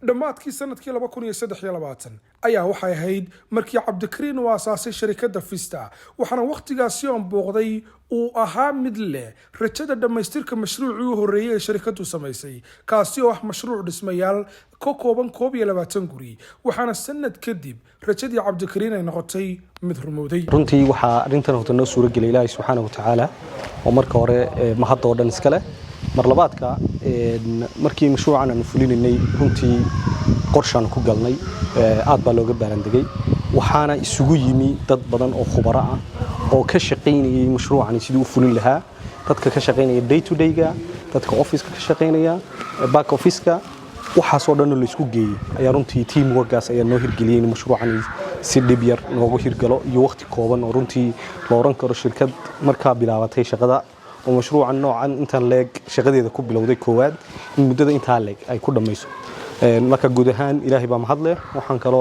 dhammaadkii sanadkii 2023 ayaa waxay ahayd markii Cabdikariin uu aasaasay shirkadda Vista waxaana waqtigaasi oo booqday uu ahaa mid leh rajada dhamaystirka mashruucii u horeeyay ee shirkaddu samaysay kaasi oo ah mashruuc dhismayaal ka kooban 22 guri waxaana sanad kadib rajadii Cabdikariin ay noqotay mid rumowday runtii waxa arintan horta noo suura galay Ilaahay subhanahu wa ta'ala oo marka hore mahad oo dhan iska leh mar labaadka markii mashruucan aan fulinay runtii qorshaan ku galnay aad baa looga baalandegay waxaana isugu yimi dad badan oo khubaro ah oo ka shaqeynayay mashruucan sidii u fulin lahaa dadka ka shaqeynaya day to day ga dadka office ka shaqeynaya back office ka waxa soo dhan la isku geeyay ayaa runtii team workers ayaa noo hirgeliyay in mashruucan si dhib yar noogu hirgalo iyo waqti kooban oo runtii loo oran karo shirkad markaa bilaabatay shaqada ومشروع النوع انت لاج شغديده ku bilowday koowaad in muddada inta lag ay ku dhamayso marka guud ahaan Ilaahay baa mahad leh waxaan kale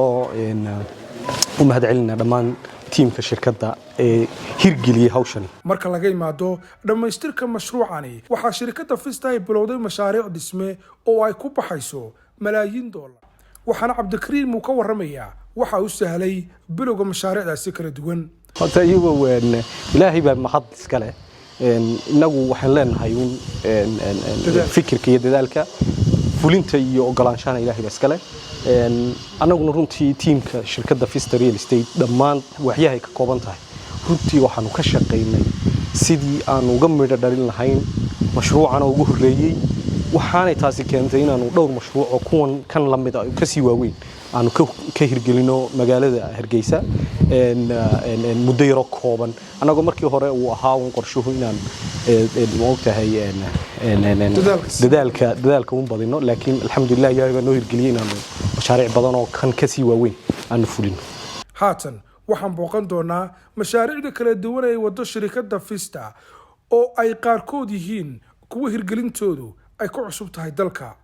u mahad celinaa dhamaan teamka shirkadda ee hirgeliyay hawshan marka laga imaado dhamaystirka mashruucani waxa shirkadda Vista ay bilowday mashaariic dhisme oo ay ku baxayso malaayiin dollar waxaana Cabdikariin uu ka waramayaa waxa uu sahlay bilowga mashaariicdaasi kala duwan hada iyagu waan Ilaahay baa mahad iska leh inagu waxaan leenahay fikirka iyo dadaalka fulinta iyo ogolaanshaha Ilaahay baa iska leh anaguna runtii teamka shirkadda Vista Real Estate dhamaan waxyahay ka kooban tahay runtii waxaanu ka shaqeynay sidii aan uga midho dhalin lahayn mashruucan ugu horeeyay waxaanay taasi keentay inaanu dhowr mashruuc oo kuwan kan la mid ah ka sii waaweyn aanu ka hirgelino magaalada Hargeysa muddo yar kooban anagoo markii hore uu ahaa qorshuhu inaan moogtahay dadaalka u badino laakiin alxamdulillah Ilaahay baa noo hirgeliyay inaanu mashaariic badan oo kan ka sii waaweyn aanu fulino haatan waxaan booqan doonaa mashaariicda kala duwan ee wado shirkadda Vista oo ay qaarkood yihiin kuwa hirgelintoodu ay ku cusub tahay dalka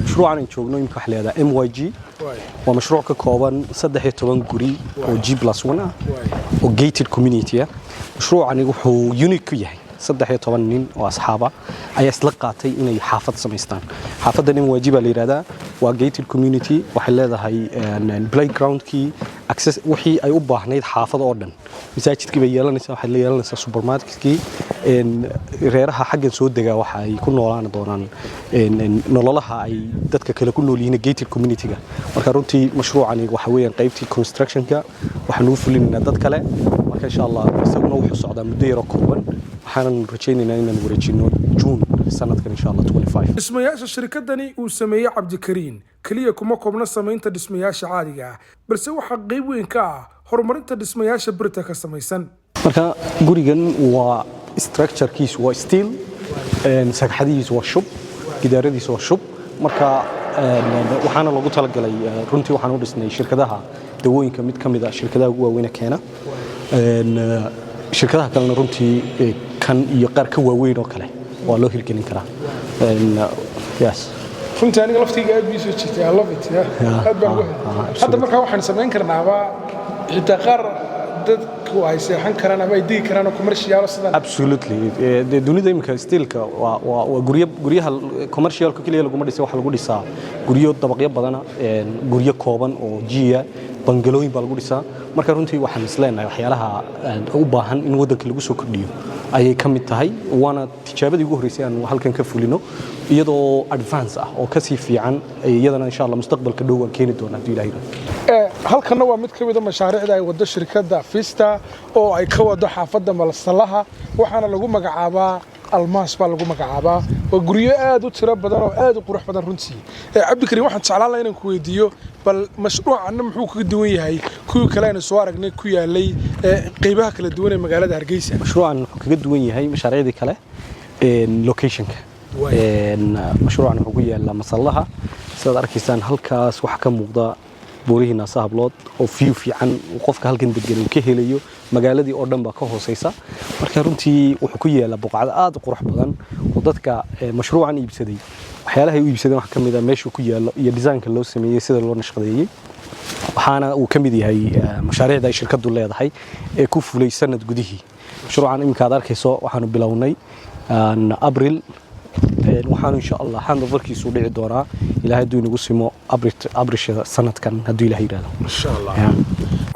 مشروعنا نشوفه يمكن حليها MYG ومشروع ككوبان 13 guri oo G+1 oo gated community مشروعنا هو يونيك yahay 13 nin oo asxaaba ay isla qaatay inay xaafad sameystaan xaafadan MYG baa la yiraahdaa waa gated community waxa leedahay playgroundkii access wixii ay u baahnayd xaafad oo dhan masaajidkii bay yeelanaysaa waxa la yeelanaysaa supermarketkii reeraha xaggan soo degaa waxa ay ku noolaan doonaan nololaha ay dadka kale ku nool yihiin gated community-ga marka runtii mashruucani waxa weeyaan qaybtii construction-ka waxaan u fulinaynaa dad kale marka insha Allah isaguna wuxuu socdaa muddo yar oo kooban waxaan rajaynaynaa inaan wareejino June sanadkan insha Allah 25 dhismayaasha shirkadani uu sameeyay Cabdikariin kaliya kuma koobna sameynta dhismayaasha caadiga ah balse waxa qayb weyn ka ah horumarinta dhismayaasha birta ka samaysan marka gurigan waa structure-kiisu waa steel sagxadiisu waa shub gidaaradiisu waa shub marka waxaana lagu talagalay runtii waxaan u dhisnay shirkadaha dawooyinka mid kamid ah shirkadaha ugu waaweyn keena shirkadaha kalena runtii kan iyo qaar ka waaweyn oo kale waa loo hirgelin karaa yes runtii aniga laftiga aad buu soo jeestay I love it aad baan hadda markaa waxaan sameyn karnaaba xitaa qaar dadku ay seexan karaan ama ay digi karaan commercial sidan absolutely dunida imika steelka waa guryaha commercialka kaliya lagu ma dhisay waxa lagu dhisaa guryo dabaqyo badan guryo kooban oo jiya bangalooyin baa lagu dhisaa marka runtii waxaan isleenahay waxyaalaha u baahan in wadanka lagu soo kordhiyo ayay ka mid tahay waana tijaabadii ugu horeysay aan halkan ka fulino iyadoo advance ah oo ka sii fiican iyadana insha Allah mustaqbalka dhow aan keeni doonaa hadii Ilaahay halkan waa mid ka mid ah mashaariicda ay wado shirkadda Vista oo ay ka wado xaafadda Malsalaha waxaana lagu magacaabaa Almaas baa lagu magacaabaa waa guryo aad u tiro badan oo aad u qurux badan runtii Cabdikariin waxaan jeclaan lahaa inaan ku weydiiyo bal mashruucan muxuu kaga duwan yahay kuwa kale aan soo aragnay ku yaalay qaybaha kala duwan ee magaalada Hargeysa mashruucan wuxuu kaga duwan yahay mashaariicda kale location-ka mashruucan wuxuu ku yaalaa Masalaha sidaad arkaysaan halkaas wax ka muuqda buurihiina sahablood oo fiican qofka halkan degan uu ka helayo magaaladii oo dhan baa ka hooseysa marka runtii wuxuu ku yeelaa buqacad aad u qurux badan oo dadka mashruucan iibsaday waxyaalaha ay u iibsadeen wax kamid ah meesha ku yaalo iyo design-ka loo sameeyay sida loo nashqadeeyay waxaana uu kamid yahay mashaariicda ay shirkaddu leedahay ee ku fulay sanad gudihii mashruucan imika aad arkayso waxaanu bilownay April waxaan insha Allah handoverkiisu dhici doonaa ilaahay duu inagu simo abrishada sanadkan hadduu ilaahay yiraahdo insha Allah.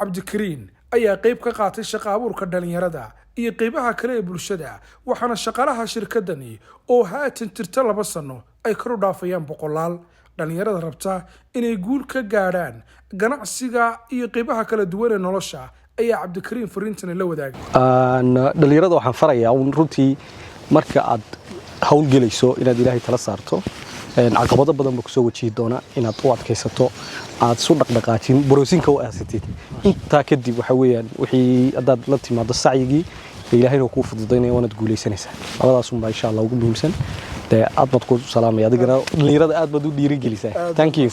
Cabdikariin ayaa qayb ka qaatay shaqo abuurka dhalinyarada iyo qaybaha kale ee bulshada waxaana shaqaalaha shirkadani oo haatan tirta 2 sano ay kor u dhaafayaan boqolaal dhalinyarada rabta inay guul ka gaaraan ganacsiga iyo qaybaha kala duwan ee nolosha ayaa Cabdikariin fariintan la wadaagay. dhalinyarada waxaan farayaa runtii marka aad hawl gelayso inaad ilaahay tala saarto caqabado badan ba ku soo wajihi doona inaad u adkaysato aad soo dhaqdhaqaajin boroosinka u aasatid inta kadib waxa weeyaan wixii adaad la timaado sacyigi ilaahayna ku fududeynaya wanaad guuleysanaysaa labadaas un baa insha Allah ugu muhiimsan aad baad ku salaamay adigana dhalinyarada aad baad u dhiirigelisaa. Thank you.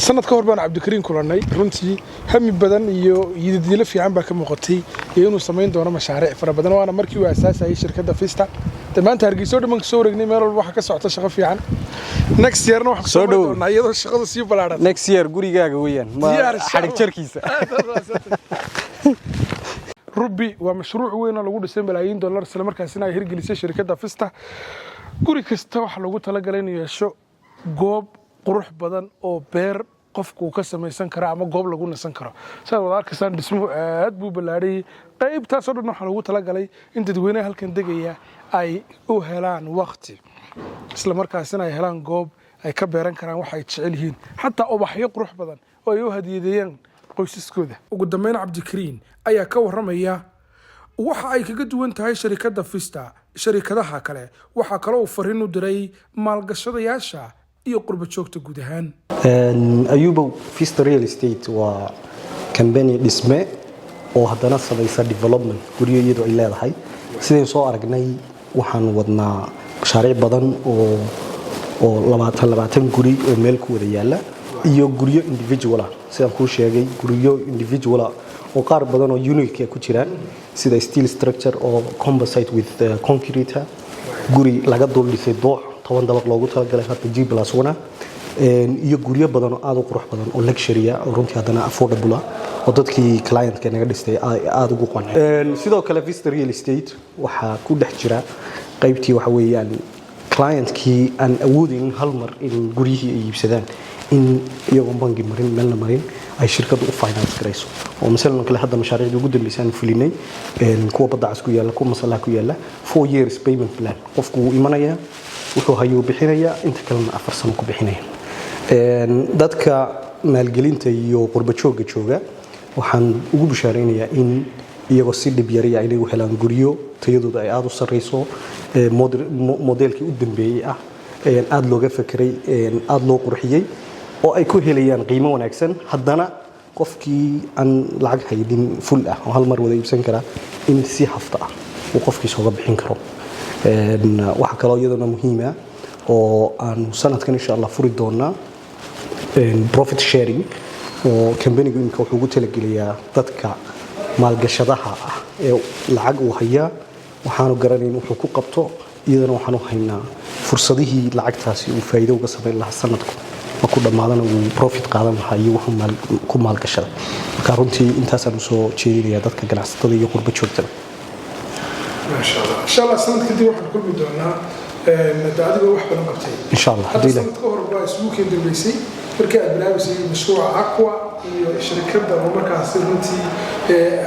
sanad ka hor baan Cabdikariin kulanay runtii hami badan iyo yidadiilo fiican baa ka muuqatay inuu sameyn doono mashaariic fara badan waana markii uu aasaasay shirkadda Fista maanta Hargeysa dhiman ka soo wareegnay meel walba waxa ka socota shaqo fiican next yearna waxa soo doonaa iyadoo shaqadu sii balaaran next year gurigaaga weeyaan ma xarig jarkiisa Ruby waa mashruuc weyn oo lagu dhisay $malaayiin isla markaasina ay hirgelisay shirkadda Fista guri kasta waxa lagu talagalay inuu yeesho goob qurux badan oo beer qofku ka samaysan kara ama goob lagu nasan karo sida wada arkaysan dhismuhu aad buu balaaray qaybtaas oo dhan waxa lagu talagalay in dadweynaha halkan degaya ay u helaan waqti isla markaasina ay helaan goob ay ka beeran karaan waxa ay jecel yihiin xataa ubaxyo qurux badan oo ay u hadiyeeyeen qoysaskooda. ugu dambeyn Cabdikariin ayaa ka waramaya waxa ay kaga duwan tahay shirkadda Fista shirkadaha kale waxa kale oo fariin u diray maalgashadayaasha iyo qurba joogta guud ahaan. Ayuba Fista Real Estate waa company dhisme oo haddana samaysa development guriyo iyadoo ay leedahay sideen soo aragnay waxaan wadnaa mashaariic badan oo 20 guri oo meel ku wada yaala iyo guriyo individual ah sidaan ku sheegay guriyo individual ah oo qaar badan oo unique ku jiraan sida steel structure oo composite with concrete guri laga dul dhisay doox 10 dabaq loogu talagalay hadda G+1 iyo guriyo badan oo aad u qurux badan oo luxury ah oo runtii hadana affordable ah oo dadkii client-ka naga dhistay aad ugu qanceen. sidoo kale Vista Real Estate waxa ku dhex jira qaybtii waxa weeyaan client-kii aan awoodin hal mar in guriyihii ay iibsadaan in iyagoo bangi marin meelna marin ay shirkadu u finance garayso oo misalna kale hadda mashaariicda ugu dambeysay fulinay kuwa badacas ku yaala kuwa masalaha ku yaala 4 years payment plan qofku uu imanaya wuxuu hayo bixinaya inta kalena 4 sano ku bixinaya. dadka maalgelinta iyo qurba jooga waxaan ugu bishaareynayaa in iyagoo si dib yar ay inay u helaan guriyo tayadooda ay aad u sareyso modelkii u dambeeyay ah aad looga fakiray aad loo qurxiyay oo ay ku helayaan qiimo wanaagsan haddana qofkii aan lacag haydin full ah oo hal mar wada iibsan kara in si hafta ah uu qofkii soo bixin karo. waxa kale oo iyadana muhiim ah oo aan sanadkan insha Allah furi doonaa profit sharing oo company-gu inka wuxuu ugu talageliyaa dadka maalgashadaha ah ee lacag uu hayaa waxaanu garanayn wuxuu ku qabto iyadana waxaanu haynaa fursadihii lacagtaasi uu faa'iido uga sameyn lahaa sanadku ma ku dhamaadana uu profit qaadan lahaa iyo wuxuu ku maalgashada marka runtii intaasaan soo jeedinayaa dadka ganacsatada iyo qurba joogtada. insha Allah sanadka dib waxaan kulmi doonaa adiga wax badan qabtay insha Allah hadii la ka horba isbuukin dambeysay markii aad bilaabaysay mashruuca Aqua iyo shirkadda oo markaas runtii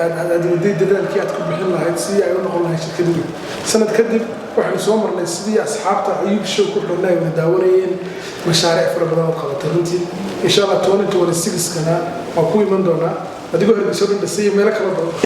aad waday dadaalkii aad ku bixin lahayd si ay u noqon lahayd shirkaddu sanad kadib waxaan soo marnay sidii asxaabta Ayub show ku xirnay wada daawanayeen mashaariic fara badan oo qabatay runtii insha Allah 2026 kana waa ku iman doonaa adigoo Hargeysa dhisay meel kala badan